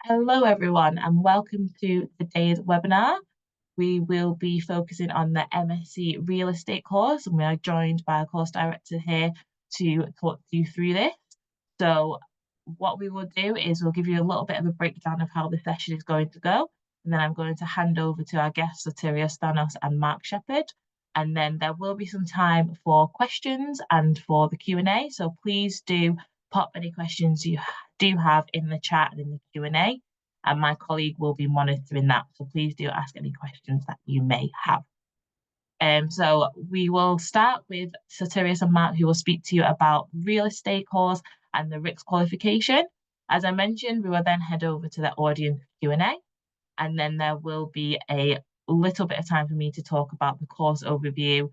Hello, everyone, and welcome to today's webinar. We will be focusing on the MSc Real Estate course, and we are joined by our course director here to talk you through this. So what we will do is we'll give you a little bit of a breakdown of how the session is going to go, and then I'm going to hand over to our guests, Sotirios, Thanos, and Mark Shepherd. And then there will be some time for questions and for the Q&A. So please do pop any questions you do have in the chat and in the Q&A, and my colleague will be monitoring that. So please do ask any questions that you may have. So we will start with Sotirios and Mark, who will speak to you about real estate course and the RICS qualification. As I mentioned, we will then head over to the audience Q&A, and then there will be a little bit of time for me to talk about the course overview,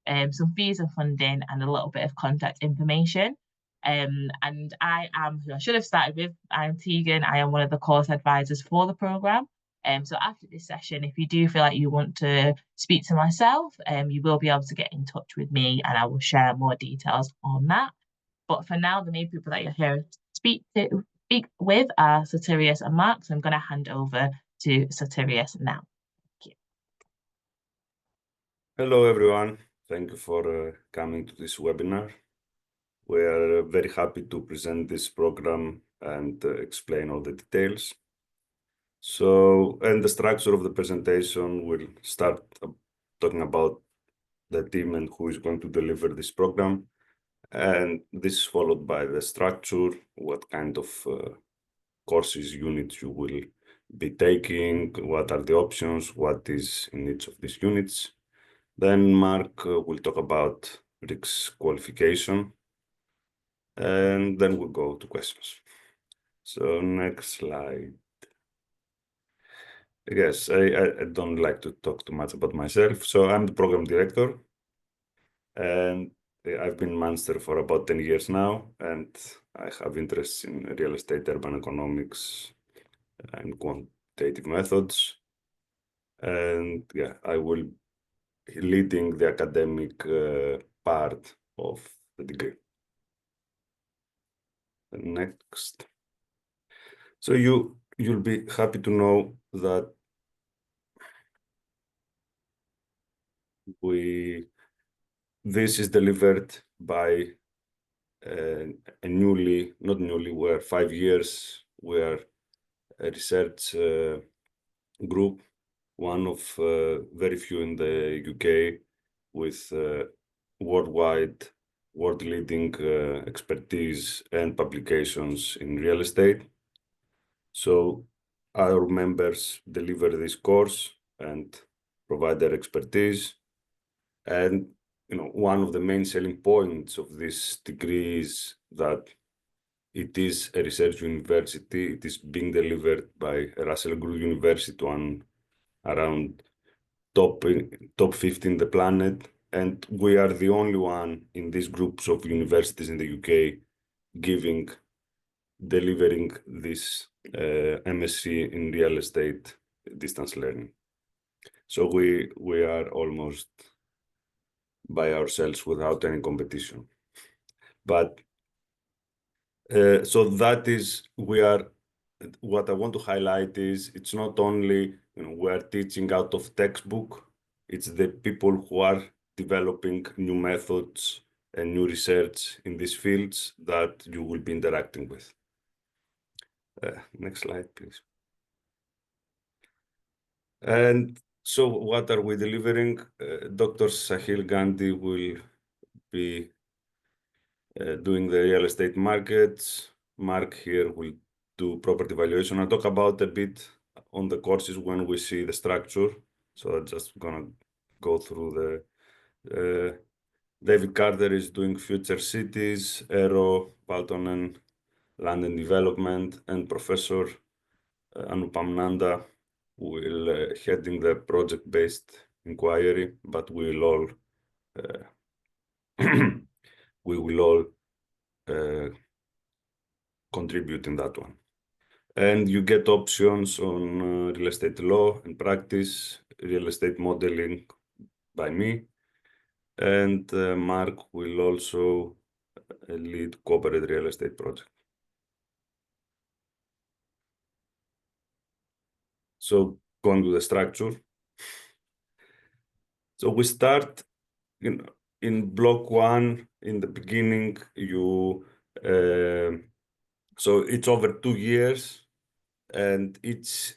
some fees and funding, and a little bit of contact information. And I am who I should have started with. I'm Tegan. I am one of the course advisors for the program. So after this session, if you do feel like you want to speak to myself, you will be able to get in touch with me, and I will share more details on that. But for now, the main people that you're here to speak with are Sotirios and Mark. So I'm going to hand over to Sotirios now. Thank you. Hello, everyone. Thank you for coming to this webinar. We are very happy to present this program and explain all the details. And the structure of the presentation will start talking about the team and who is going to deliver this program. And this is followed by the structure, what kind of courses, units you will be taking, what are the options, what is in each of these units. Then Mark will talk about RICS qualification, and then we'll go to questions. So next slide. Yes, I don't like to talk too much about myself. So I'm the program director, and I've been Manchester for about 10 years now, and I have interests in real estate, urban economics, and quantitative methods. And yeah, I will be leading the academic part of the degree. Next. So you'll be happy to know that this is delivered by we're 5 years, we're a research group, one of very few in the UK with world-leading expertise and publications in real estate. So our members deliver this course and provide their expertise. And one of the main selling points of this degree is that it is a research university. It is being delivered by Russell Group University, one around top 50 in the planet. And we are the only one in these groups of universities in the UK delivering this MSc in real estate distance learning. So we are almost by ourselves without any competition. But so that is, what I want to highlight is it's not only we're teaching out of textbook, it's the people who are developing new methods and new research in these fields that you will be interacting with. Next slide, please. And so what are we delivering? Dr. Sahil Gandhi will be doing the real estate markets. Mark here will do property valuation. I'll talk about a bit on the courses when we see the structure. So I'm just gonna go through the David Carter is doing future cities, Aero, Baltonen, land and development, and Professor Anupam Nanda will heading the project-based inquiry, but we will all contribute in that one. And you get options on real estate law and practice, real estate modeling by me, and Mark will also lead corporate real estate project. So going to the structure. So we start in block 1. In the beginning, so it's over 2 years, and each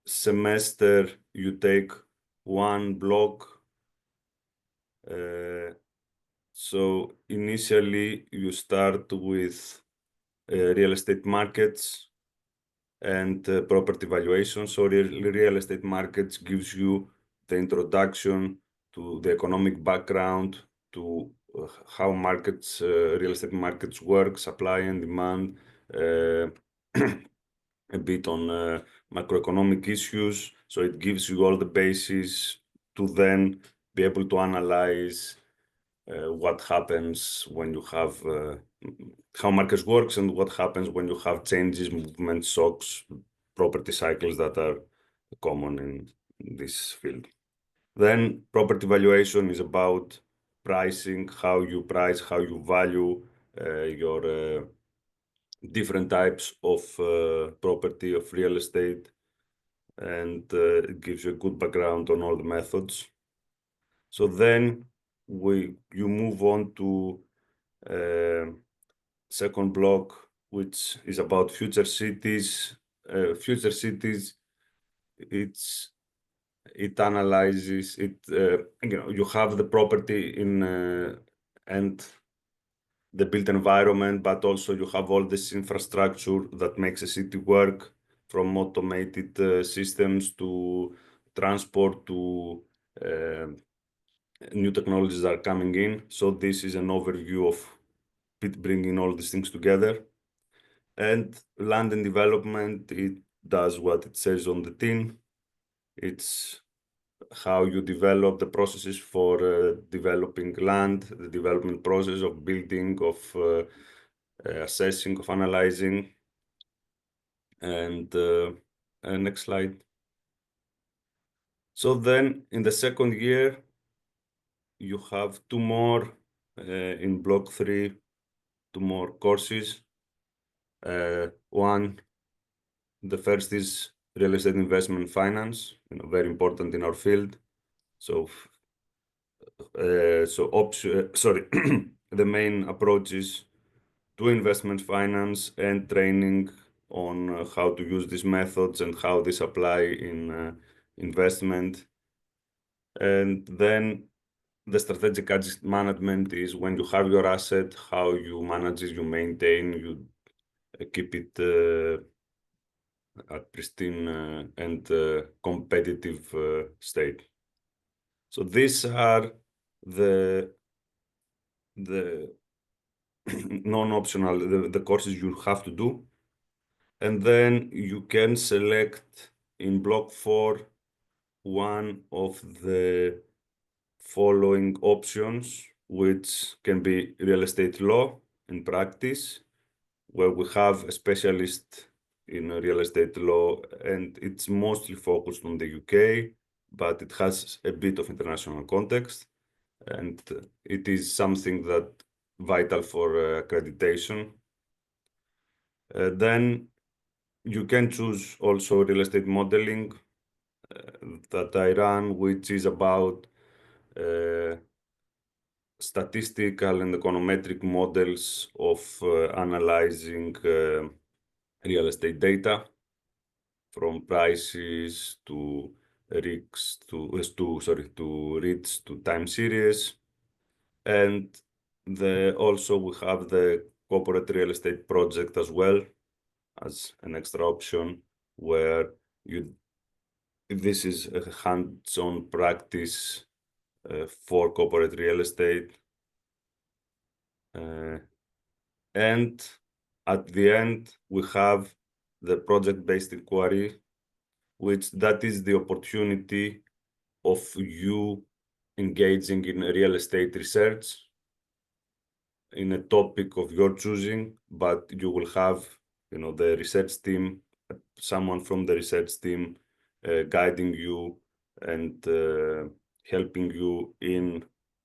semester you take one block. So initially you start with real estate markets and property valuation. So real estate markets gives you the introduction to the economic background, to how real estate markets work, supply and demand, a bit on macroeconomic issues. So it gives you all the basis to then be able to analyze what happens when you have how markets works and what happens when you have changes, movements, shocks, property cycles that are common in this field. Then property valuation is about pricing, how you price, how you value your different types of property, of real estate, and it gives you a good background on all the methods. So then you move on to second block, which is about future cities. Future cities, it analyzes it. You have the property in and the built environment, but also you have all this infrastructure that makes a city work, from automated systems to transport to new technologies that are coming in. So this is an overview of bringing all these things together. And land and development, it does what it says on the tin. It's how you develop the processes for developing land, the development process of building, of assessing, of analyzing. And next slide. So then in the second year, you have 2 more in block 3, 2 more courses. The first is real estate investment finance, very important in our field. So, the main approach is to investment finance and training on how to use these methods and how these apply in investment. And then the strategic asset management is when you have your asset, how you manage it, you maintain, you keep it at pristine and competitive state. So these are the non-optional, the courses you have to do. And then you can select in block 4 one of the following options, which can be real estate law and practice, where we have a specialist in real estate law, and it's mostly focused on the UK, but it has a bit of international context, and it is something that vital for accreditation. Then you can choose also real estate modeling that I run, which is about statistical and econometric models of analyzing real estate data, from prices to REITs to time series. And also we have the corporate real estate project as well as an extra option, where this is a hands-on practice for corporate real estate. And at the end, we have the project-based inquiry, that is the opportunity of you engaging in real estate research in a topic of your choosing, but you will have, the research team, someone from the research team guiding you and helping you in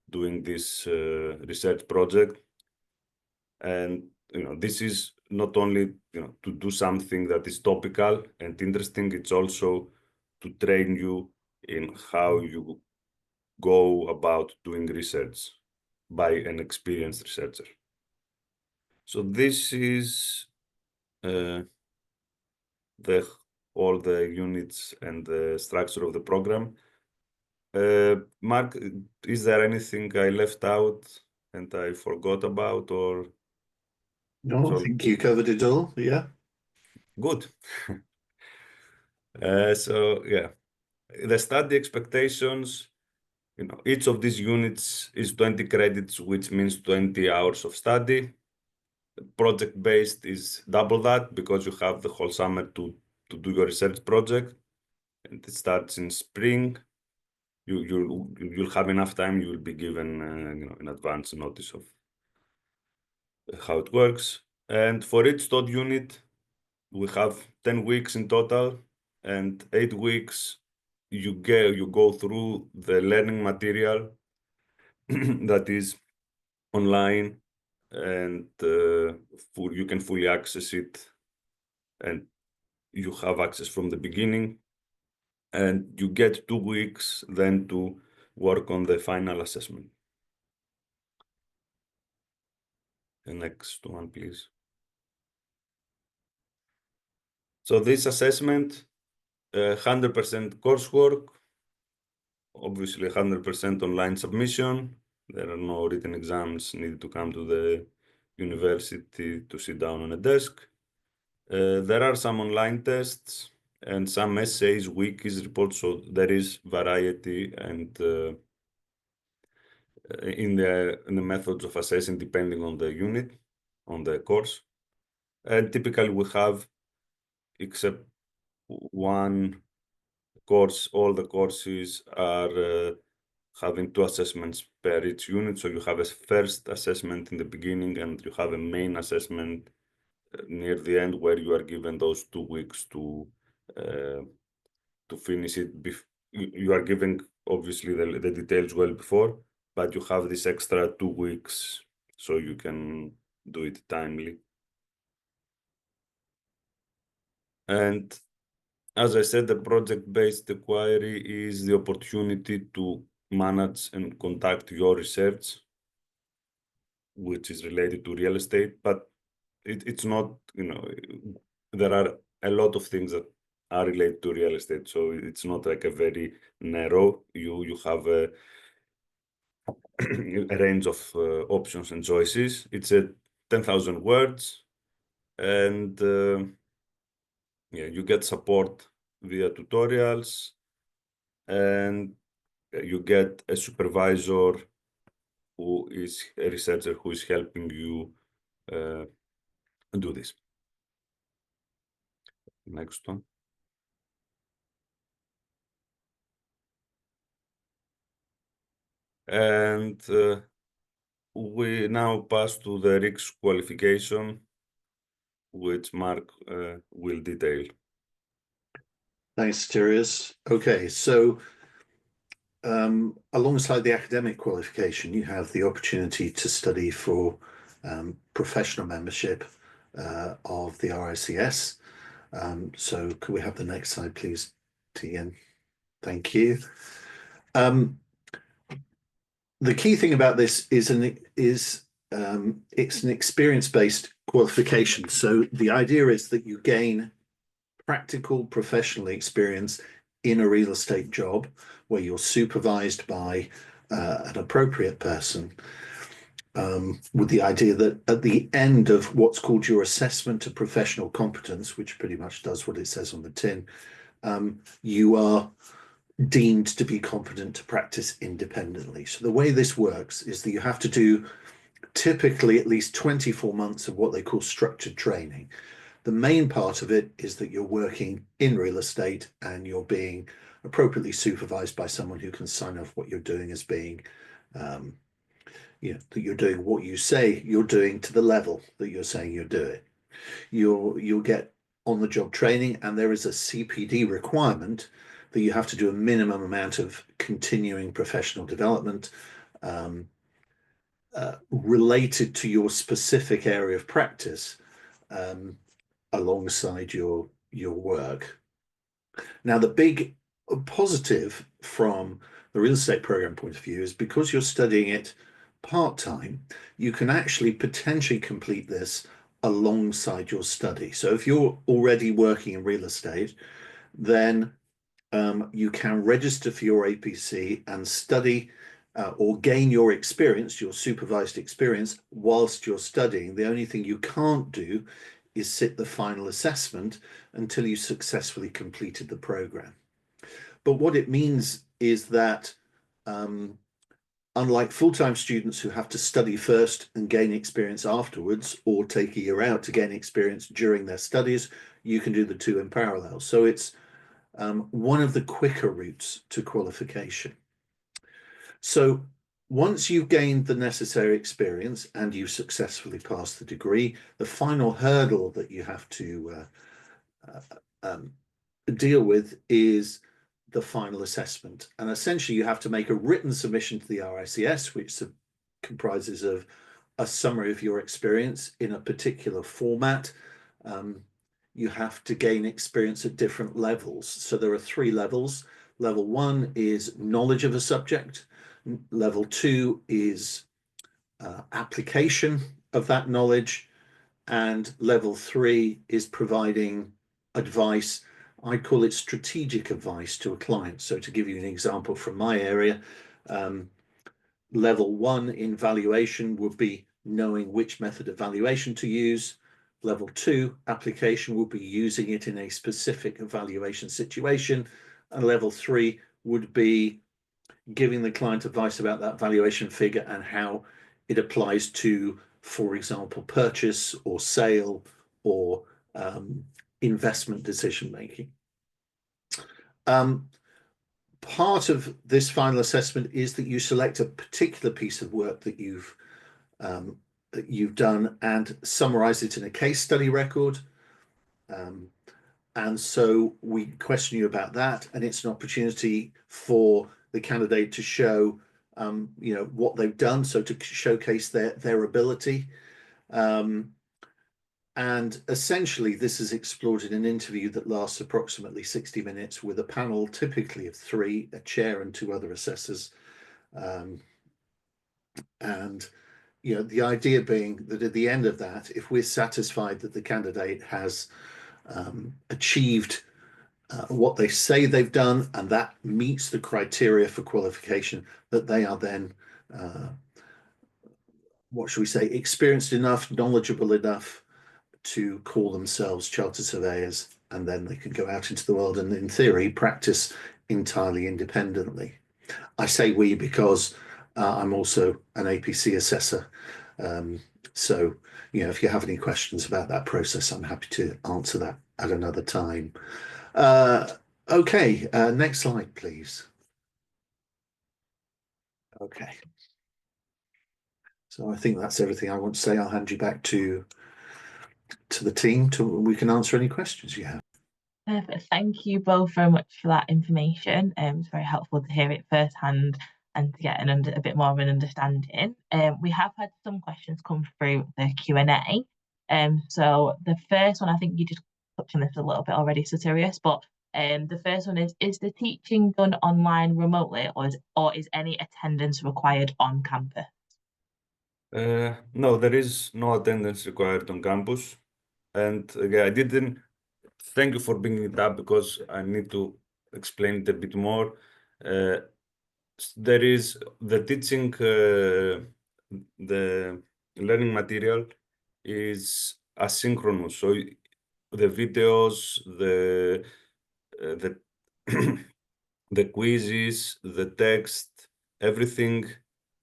doing this research project. And this is not only to do something that is topical and interesting, it's also to train you in how you go about doing research by an experienced researcher. So this is all the units and the structure of the program. Mark, is there anything I left out and I forgot about, or? No, I think you covered it all. Yeah. Good. So yeah, the study expectations, each of these units is 20 credits, which means 20 hours of study. Project-based is double that because you have the whole summer to do your research project, and it starts in spring. You'll have enough time. You will be given in advance notice of how it works. And for each study unit, we have 10 weeks in total, and 8 weeks you go through the learning material that is online, and you can fully access it, and you have access from the beginning, and you get 2 weeks then to work on the final assessment. The next one, please. So this assessment, 100% coursework, obviously 100% online submission. There are no written exams needed to come to the university to sit down on a desk. There are some online tests and some essays, wikis, reports, so there is variety and in the methods of assessing depending on the unit, on the course. And typically we have, except one course, all the courses are having 2 assessments per each unit. So you have a first assessment in the beginning and you have a main assessment near the end, where you are given those 2 weeks to finish it. You are given obviously the details well before, but you have this extra 2 weeks so you can do it timely. And as I said, the project-based inquiry is the opportunity to manage and conduct your research, which is related to real estate, but it's not, there are a lot of things that are related to real estate, so it's not like a very narrow. You have a range of options and choices. It's a 10,000 words, and yeah, you get support via tutorials, and you get a supervisor who is a researcher who is helping you do this. Next one. And we now pass to the RICS qualification, which Mark will detail. Thanks, Sotirios. Okay, so alongside the academic qualification, you have the opportunity to study for professional membership of the RICS. So could we have the next slide, please, Tian? Thank you. The key thing about this is it's an experience-based qualification. So the idea is that you gain practical professional experience in a real estate job where you're supervised by an appropriate person, with the idea that at the end of what's called your assessment of professional competence, which pretty much does what it says on the tin, you are deemed to be competent to practice independently. So the way this works is that you have to do typically at least 24 months of what they call structured training. The main part of it is that you're working in real estate and you're being appropriately supervised by someone who can sign off what you're doing as being, that you're doing what you say you're doing to the level that you're saying you're doing. You'll get on-the-job training, and there is a CPD requirement that you have to do a minimum amount of continuing professional development related to your specific area of practice alongside your work. Now, the big positive from the real estate program point of view is because you're studying it part-time, you can actually potentially complete this alongside your study. So if you're already working in real estate, then you can register for your APC and study or gain your experience, your supervised experience, whilst you're studying. The only thing you can't do is sit the final assessment until you successfully completed the program. But what it means is that unlike full-time students who have to study first and gain experience afterwards, or take a year out to gain experience during their studies, you can do the two in parallel. So it's one of the quicker routes to qualification. So once you've gained the necessary experience and you successfully passed the degree, the final hurdle that you have to deal with is the final assessment. And essentially you have to make a written submission to the RICS, which comprises of a summary of your experience in a particular format. You have to gain experience at different levels. So there are 3 levels. Level 1 is knowledge of a subject. Level 2 is application of that knowledge. And level 3 is providing advice. I call it strategic advice to a client. So to give you an example from my area, level 1 in valuation would be knowing which method of valuation to use. Level 2 application would be using it in a specific evaluation situation. And level 3 would be giving the client advice about that valuation figure and how it applies to, for example, purchase or sale or investment decision making. Part of this final assessment is that you select a particular piece of work that you've done and summarize it in a case study record. And so we question you about that, and it's an opportunity for the candidate to show what they've done, so to showcase their ability. And essentially this is explored in an interview that lasts approximately 60 minutes with a panel typically of 3, a chair and 2 other assessors. And the idea being that at the end of that, if we're satisfied that the candidate has achieved what they say they've done, and that meets the criteria for qualification, that they are then, what should we say, experienced enough, knowledgeable enough to call themselves chartered surveyors, and then they can go out into the world and, in theory, practice entirely independently. I say we because I'm also an APC assessor. So, if you have any questions about that process, I'm happy to answer that at another time. Okay, next slide, please. Okay. So I think that's everything I want to say. I'll hand you back to the team we can answer any questions you have. Perfect. Thank you both very much for that information. It's very helpful to hear it firsthand and to get a bit more of an understanding. We have had some questions come through the Q&A. So the first one, I think you just touched on this a little bit already, Sotirios, but the first one is the teaching done online remotely, or is any attendance required on campus? No, there is no attendance required on campus. And again, I didn't thank you for bringing it up because I need to explain it a bit more. There is the teaching, the learning material is asynchronous. So the videos, the quizzes, the text, everything,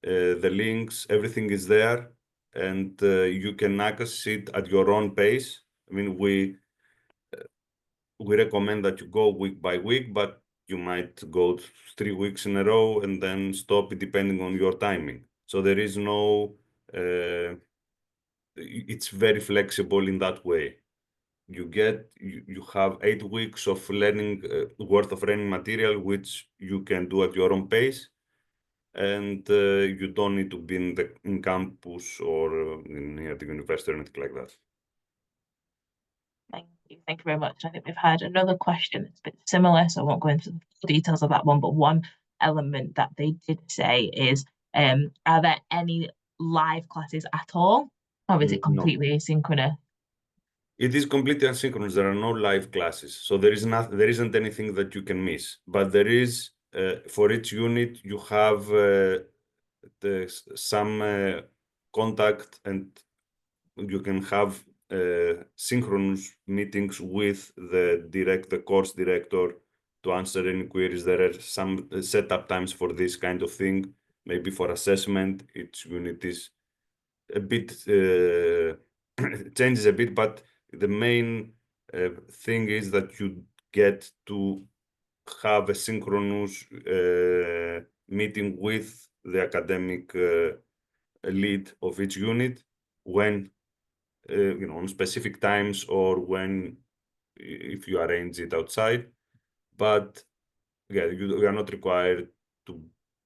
the links, everything is there, and you can access it at your own pace. I mean, we recommend that you go week by week, but you might go 3 weeks in a row and then stop it depending on your timing. So there is no, it's very flexible in that way. You have 8 weeks of learning worth of learning material, which you can do at your own pace, and you don't need to be in campus or near the university or anything like that. Thank Thank you very much. I think we've had another question that's a bit similar, so I won't go into the full details of that one, but one element that they did say is, are there any live classes at all, or is it No. completely asynchronous? It is completely asynchronous. There are no live classes, so there isn't anything that you can miss. But there is, for each unit, you have some contact, and you can have synchronous meetings with the course director to answer any queries. There are some setup times for this kind of thing. Maybe for assessment, each unit is a bit changes a bit, but the main thing is that you get to have a synchronous meeting with the academic lead of each unit when on specific times, or when if you arrange it outside. But yeah, you are not required to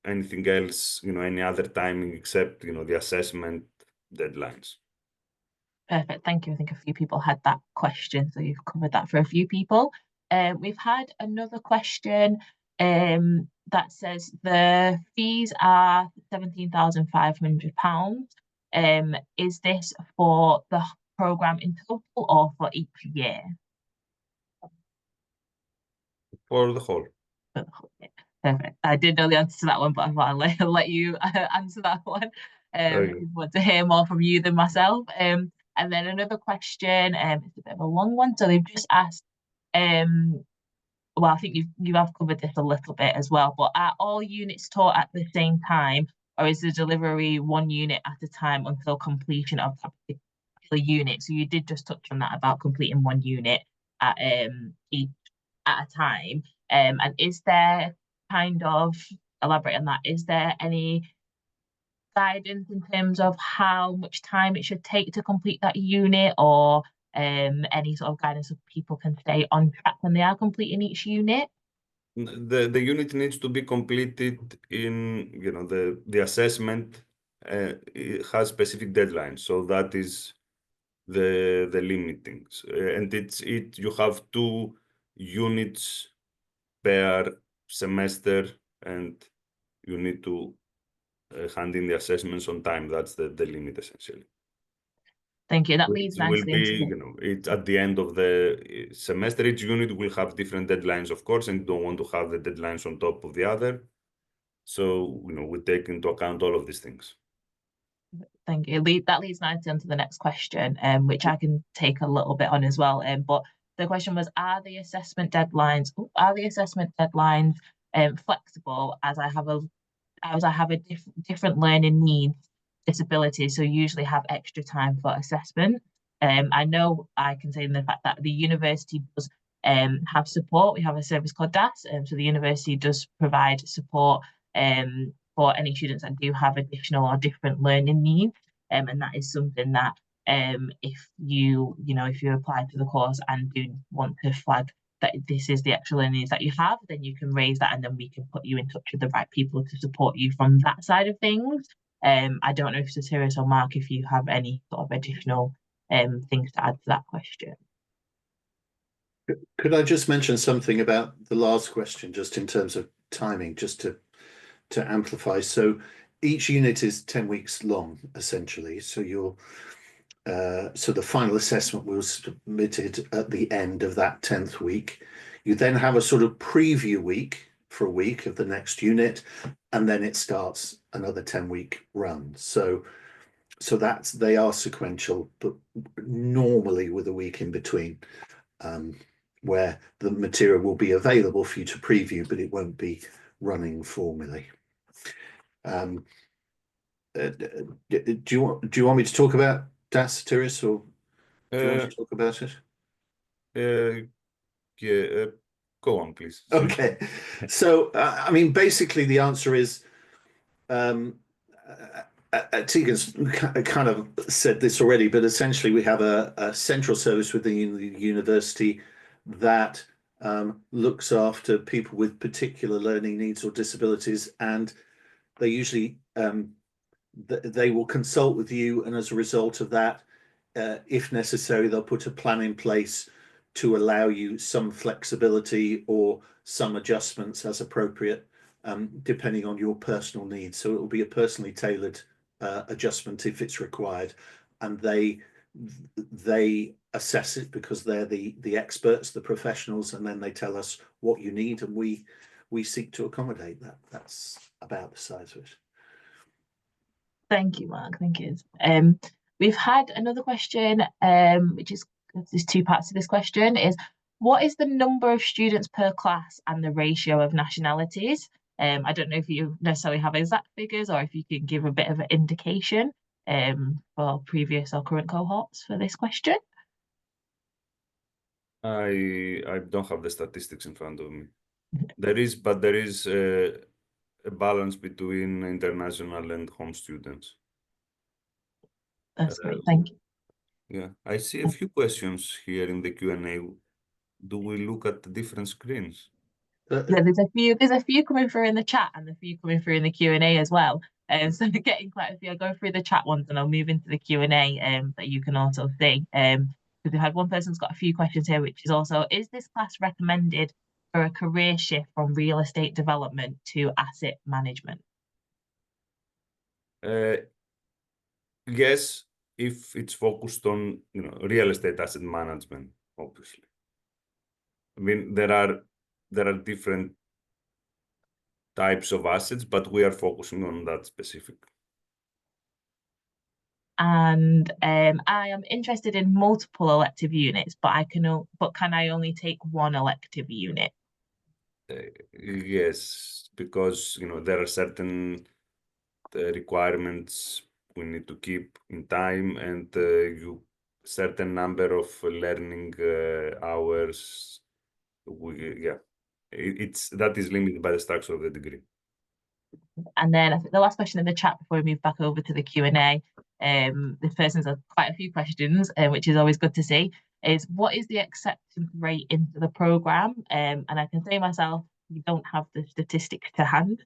anything else, any other timing except the assessment deadlines. Perfect, thank you. I think a few people had that question, so you've covered that for a few people. We've had another question that says the fees are £17,500. Is this for the program in total or for each year? For the whole. For the whole year. Perfect. I did know the answer to that one, but I thought I'll let you answer that one. I want to hear more from you than myself. And then another question, it's a bit of a long one. So they've just asked, well, I think you have covered this a little bit as well, but are all units taught at the same time, or is the delivery one unit at a time until completion of that particular unit? So you did just touch on that about completing one unit at each at a time. And is there elaborate on that, is there any guidance in terms of how much time it should take to complete that unit, or any sort of guidance of people can stay on track when they are completing each unit? The unit needs to be completed in, the assessment it has specific deadlines, so that is the limiting. And you have 2 units per semester, and you need to hand in the assessments on time. That's the limit, essentially. Thank you. That leads nicely into it's at the end of the semester. Each unit will have different deadlines, of course, and you don't want to have the deadlines on top of the other. So, we take into account all of these things. Thank you. That leads nicely into the next question, which I can take a little bit on as well. But the question was, are the assessment deadlines flexible, as I have a different learning needs, disabilities, so usually have extra time for assessment. I know I can say in the fact that the university does have support. We have a service called DAS, so the university does provide support for any students that do have additional or different learning needs, and that is something that if you apply to the course and do want to flag that this is the actual learning needs that you have, then you can raise that, and then we can put you in touch with the right people to support you from that side of things. I don't know if Sotirios or Mark, if you have any sort of additional things to add to that question. Could I just mention something about the last question, just in terms of timing, just to amplify? So each unit is 10 weeks long, essentially. So so the final assessment was submitted at the end of that 10th week. You then have a sort of preview week for a week of the next unit, and then it starts another 10-week run. So they are sequential, but normally with a week in between, where the material will be available for you to preview, but it won't be running formally. Do you want me to talk about DAS, Sotirios, or do you want to talk about it? Yeah, go on, please. Okay. So, I mean, basically the answer is, Tegan's kind of said this already, but essentially we have a central service within the university that looks after people with particular learning needs or disabilities, and they usually they will consult with you, and as a result of that, if necessary, they'll put a plan in place to allow you some flexibility or some adjustments as appropriate, depending on your personal needs. So it will be a personally tailored adjustment if it's required, and they assess it because they're the experts, the professionals, and then they tell us what you need, and we seek to accommodate that. That's about the size of it. Thank you, Mark. Thank you. We've had another question, which is, there's two parts to this question, is what is the number of students per class and the ratio of nationalities? I don't know if you necessarily have exact figures or if you can give a bit of an indication for previous or current cohorts for this question. I don't have the statistics in front of me. There is a balance between international and home students. That's great, thank you. Yeah, I see a few questions here in the Q&A. Do we look at the different screens? Yeah, there's a few coming through in the chat and a few coming through in the Q&A as well. So we're getting quite a few. I'll go through the chat ones and I'll move into the Q&A that you can also see. Because we've had one person who's got a few questions here, which is also, is this class recommended for a career shift from real estate development to asset management? Yes, if it's focused on real estate asset management, obviously. I mean, there are different types of assets, but we are focusing on that specific. And I am interested in multiple elective units, but can I only take one elective unit? Yes, because there are certain requirements we need to keep in time, and certain number of learning hours. That is limited by the structure of the degree. And then I think the last question in the chat before we move back over to the Q&A, this person's had quite a few questions, which is always good to see, is what is the acceptance rate into the programme? And I can say myself, you don't have the statistics to hand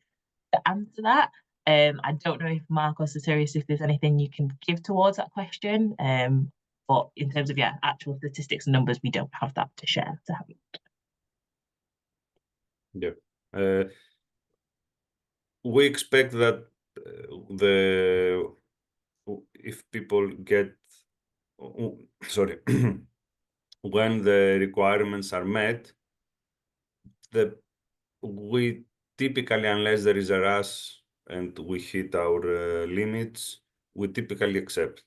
to answer that. I don't know if Mark or Sotirios, if there's anything you can give towards that question. But in terms of actual statistics and numbers, we don't have that to share to hand. Yeah. We expect that if people get, sorry, when the requirements are met, we typically, unless there is a rush and we hit our limits, we typically accept.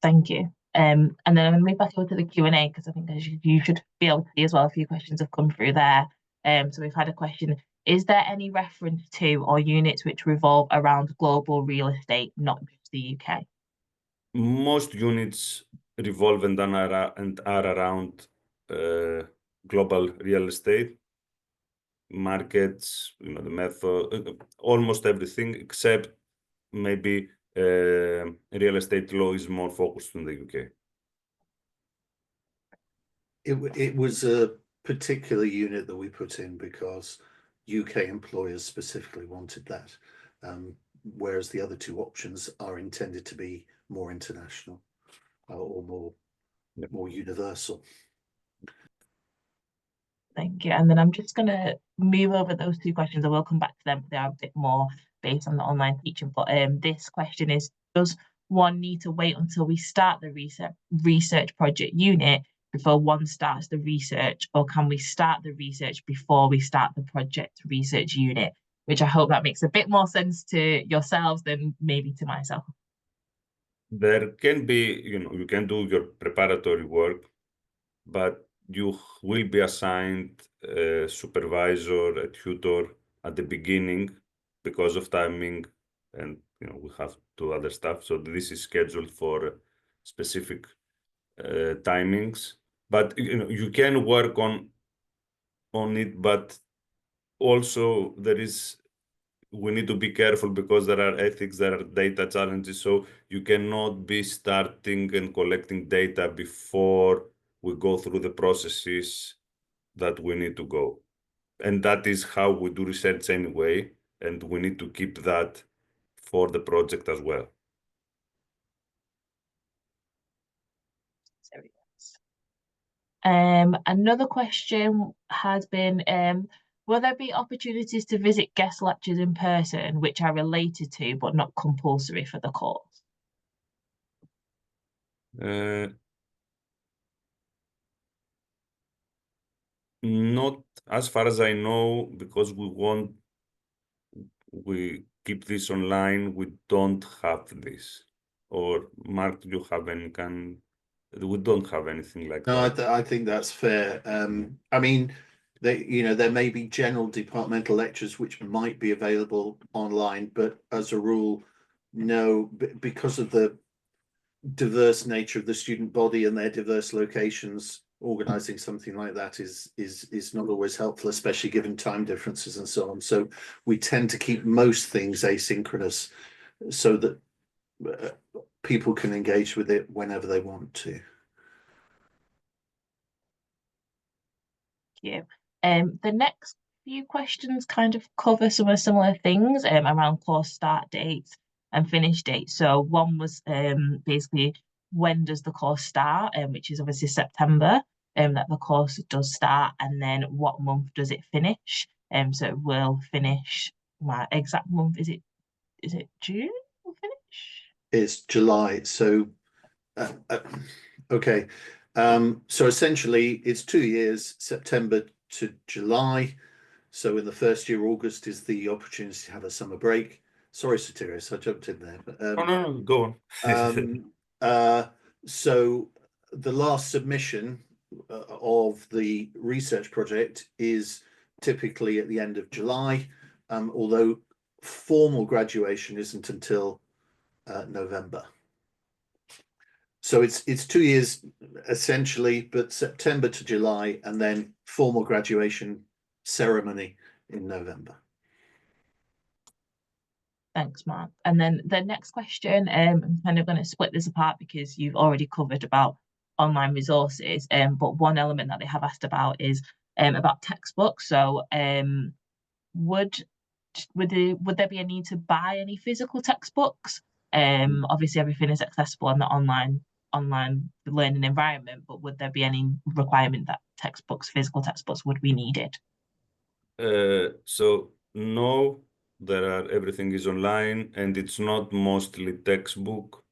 Thank you. And then I'm going to move back over to the Q&A because I think you should be able to see as well, a few questions have come through there. So we've had a question, is there any reference to or units which revolve around global real estate, not just the UK? Most units revolve and are around global real estate, markets, the method, almost everything, except maybe real estate law is more focused in the UK. It was a particular unit that we put in because UK employers specifically wanted that, whereas the other two options are intended to be more international or more universal. Thank you. And then I'm just going to move over those two questions. I will come back to them. They are a bit more based on the online teaching. But this question is, does one need to wait until we start the research project unit before one starts the research, or can we start the research before we start the project research unit? Which I hope that makes a bit more sense to yourselves than maybe to myself. There can be, you can do your preparatory work, but you will be assigned a supervisor, a tutor at the beginning because of timing, and we have two other stuff. So this is scheduled for specific timings. But you can work on it, but also we need to be careful because there are ethics, there are data challenges. So you cannot be starting and collecting data before we go through the processes that we need to go. And that is how we do research anyway. And we need to keep that for the project as well. Another question has been, will there be opportunities to visit guest lectures in person which are related to but not compulsory for the course? Not as far as I know, because we keep this online, we don't have this. Or Mark, do you have any we don't have anything like No, that. I think that's fair. I mean, there may be general departmental lectures which might be available online, but as a rule, no, because of the diverse nature of the student body and their diverse locations, organizing something like that is not always helpful, especially given time differences and so on. So we tend to keep most things asynchronous so that people can engage with it whenever they want to. You. The next few questions kind of cover some of similar things around course start dates and finish dates. So one was basically when does the course start, which is obviously September, that the course does start, and then what month does it finish? So it will finish. My exact month is it June? Will finish. It's July. So okay. So essentially it's 2 years, September to July. So in the first year, August is the opportunity to have a summer break. Sorry, Sotirios, I jumped in there. But, Oh, no, go on. So the last submission of the research project is typically at the end of July, although formal graduation isn't until November. So it's 2 years essentially, but September to July, and then formal graduation ceremony in November. Thanks, Mark. And then the next question, I'm kind of going to split this apart because you've already covered about online resources, but one element that they have asked about is about textbooks. So would there be a need to buy any physical textbooks? Obviously everything is accessible in the online learning environment, but would there be any requirement that physical textbooks would be needed? So no, everything is online, and it's not mostly textbook.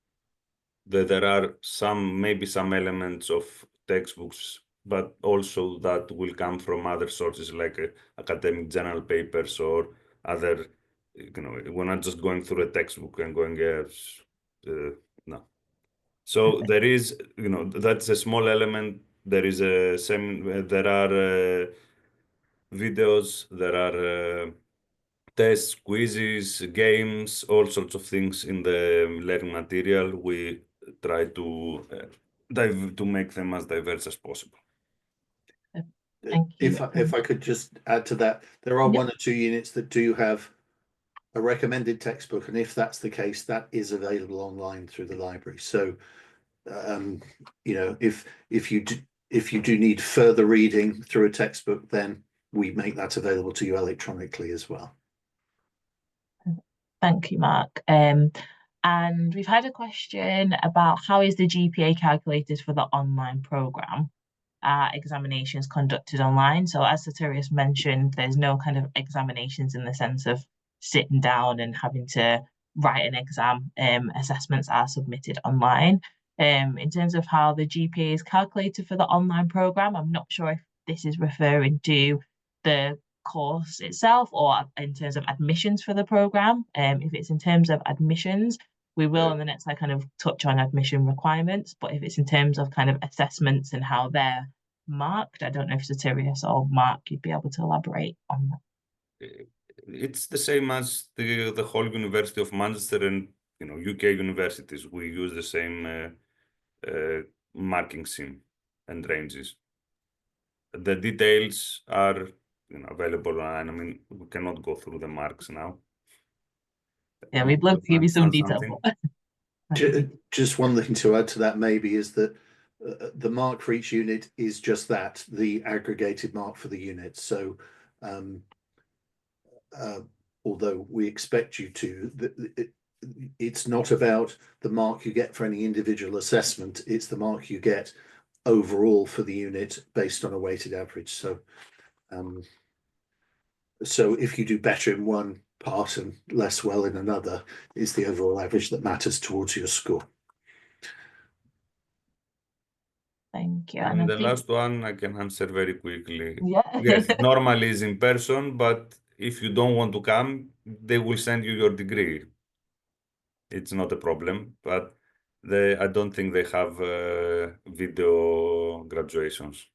There are maybe some elements of textbooks, but also that will come from other sources like academic journal papers or other, we're not just going through a textbook and going, no. So there is, that's a small element. There is there are videos, there are tests, quizzes, games, all sorts of things in the learning material. We try to make them as diverse as possible. Thank you. If I could just add to that, there are 1 or 2 units that do have a recommended textbook, and if that's the case, that is available online through the library. So, if you do need further reading through a textbook, then we make that available to you electronically as well. Thank you, Mark. And we've had a question about how is the GPA calculated for the online program? Examinations conducted online. So as Sotirios mentioned, there's no kind of examinations in the sense of sitting down and having to write an exam. Assessments are submitted online. In terms of how the GPA is calculated for the online program, I'm not sure if this is referring to the course itself or in terms of admissions for the program. If it's in terms of admissions, we will in the next slide kind of touch on admission requirements, but if it's in terms of kind of assessments and how they're marked, I don't know if Sotirios or Mark, you'd be able to elaborate on that. It's the same as the whole University of Manchester and UK universities. We use the same marking scheme and ranges. The details are available online. I mean, we cannot go through the marks now. Yeah, we'd love to give you some detail. Just one thing to add to that maybe is that the mark for each unit is just that, the aggregated mark for the unit. So although we expect you to, it's not about the mark you get for any individual assessment, it's the mark you get overall for the unit based on a weighted average. So so if you do better in one part and less well in another, is the overall average that matters towards your score. Thank you. And the last one I can answer very quickly. Yeah. Yes, normally is in person, but if you don't want to come, they will send you your degree. It's not a problem, but I don't think they have video graduations.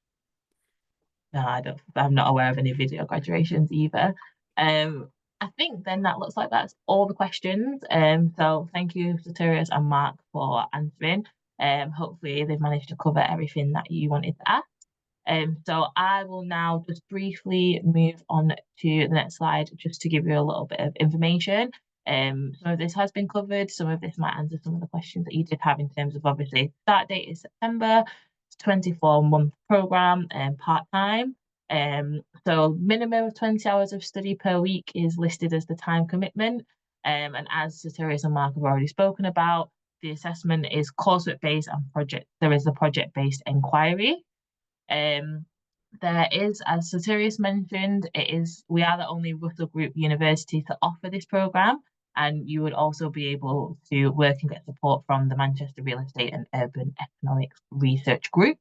No, I'm not aware of any video graduations either. I think then that looks like that's all the questions. So thank you, Sotirios and Mark, for answering. Hopefully they've managed to cover everything that you wanted to ask. So I will now just briefly move on to the next slide just to give you a little bit of information. Some of this has been covered. Some of this might answer some of the questions that you did have in terms of, obviously, start date is September. 24-month program and part-time. So minimum of 20 hours of study per week is listed as the time commitment. And as Sotirios and Mark have already spoken about, the assessment is coursework based and there is a project-based inquiry. There is, as Sotirios mentioned, we are the only Russell Group university to offer this program, and you would also be able to work and get support from the Manchester Real Estate and Urban Economics Research Group.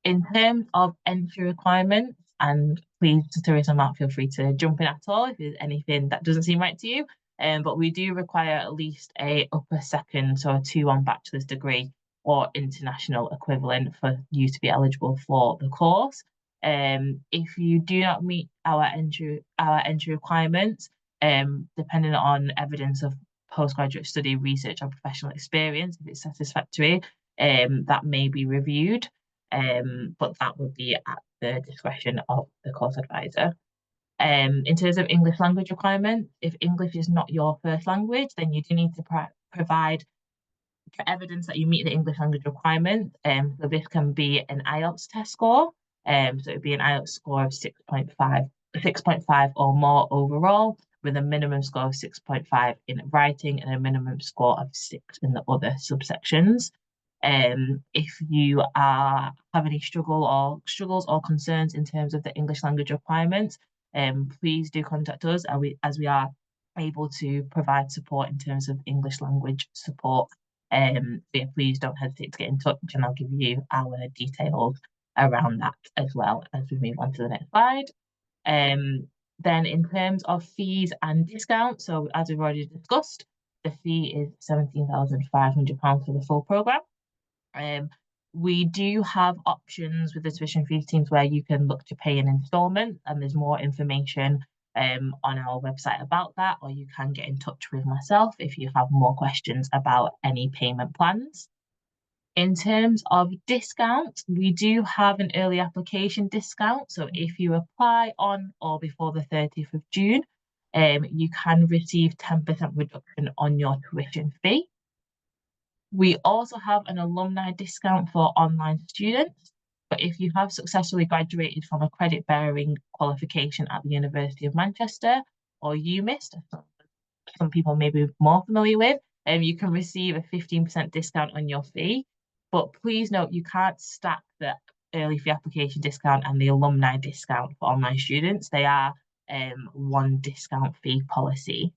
In terms of entry requirements, and please, Sotirios and Mark, feel free to jump in at all if there's anything that doesn't seem right to you, but we do require at least a upper second, so a 2-1 bachelor's degree or international equivalent for you to be eligible for the course. If you do not meet our entry requirements, depending on evidence of postgraduate study, research, or professional experience, if it's satisfactory, that may be reviewed, but that would be at the discretion of the course advisor. In terms of English language requirements, if English is not your first language, then you do need to provide evidence that you meet the English language requirement. So this can be an IELTS test score. So it would be an IELTS score of 6.5 or more overall, with a minimum score of 6.5 in writing and a minimum score of 6 in the other subsections. If you have any struggles or concerns in terms of the English language requirements, please do contact us, as we are able to provide support in terms of English language support. Yeah, please don't hesitate to get in touch, and I'll give you our details around that as well as we move on to the next slide. Then in terms of fees and discounts, so as we've already discussed, the fee is £17,500 for the full programme. We do have options with the tuition fee teams where you can look to pay an instalment, and there's more information on our website about that, or you can get in touch with myself if you have more questions about any payment plans. In terms of discounts, we do have an early application discount. So if you apply on or before the 30th of June, you can receive 10% reduction on your tuition fee. We also have an alumni discount for online students, but if you have successfully graduated from a credit-bearing qualification at the University of Manchester or UMIST, some people may be more familiar with, you can receive a 15% discount on your fee. But please note, you can't stack the early fee application discount and the alumni discount for online students. They are one discount fee policy.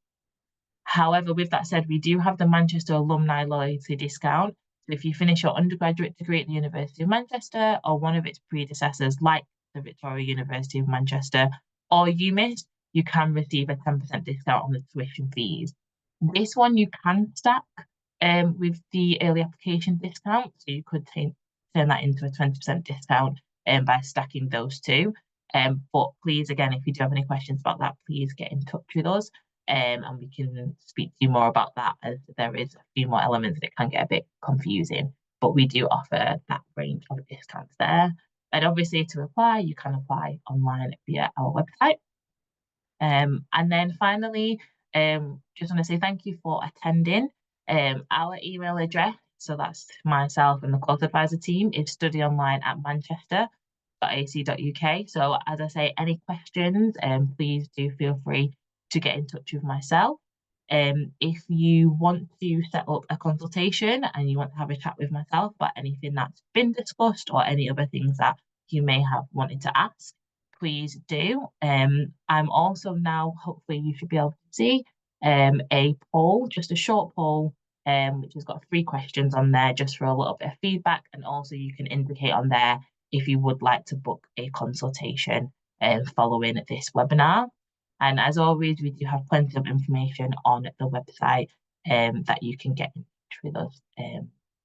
However, with that said, we do have the Manchester Alumni Loyalty Discount. So if you finish your undergraduate degree at the University of Manchester or one of its predecessors, like the Victoria University of Manchester or UMIST, you can receive a 10% discount on the tuition fees. This one you can stack with the early application discount. So you could turn that into a 20% discount by stacking those two. But please, again, if you do have any questions about that, please get in touch with us. And we can speak to you more about that, as there is a few more elements that can get a bit confusing, but we do offer that range of discounts there. And obviously, to apply, you can apply online via our website. And then finally, just want to say thank you for attending. Our email address, so that's myself and the course advisor team, is studyonline@manchester.ac.uk. So as I say, any questions, please do feel free to get in touch with myself. If you want to set up a consultation and you want to have a chat with myself about anything that's been discussed or any other things that you may have wanted to ask, please do. I'm also now, hopefully you should be able to see a poll, just a short poll, which has got 3 questions on there just for a little bit of feedback. And also you can indicate on there if you would like to book a consultation following this webinar. And as always, we do have plenty of information on the website that you can get in touch with us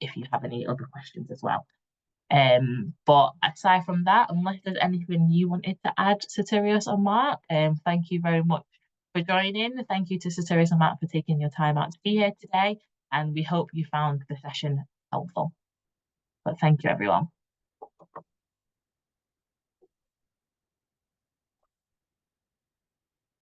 if you have any other questions as well. But aside from that, unless there's anything you wanted to add, Sotirios or Mark, thank you very much for joining. Thank you to Sotirios and Mark for taking your time out to be here today, and we hope you found the session helpful. But thank you, everyone.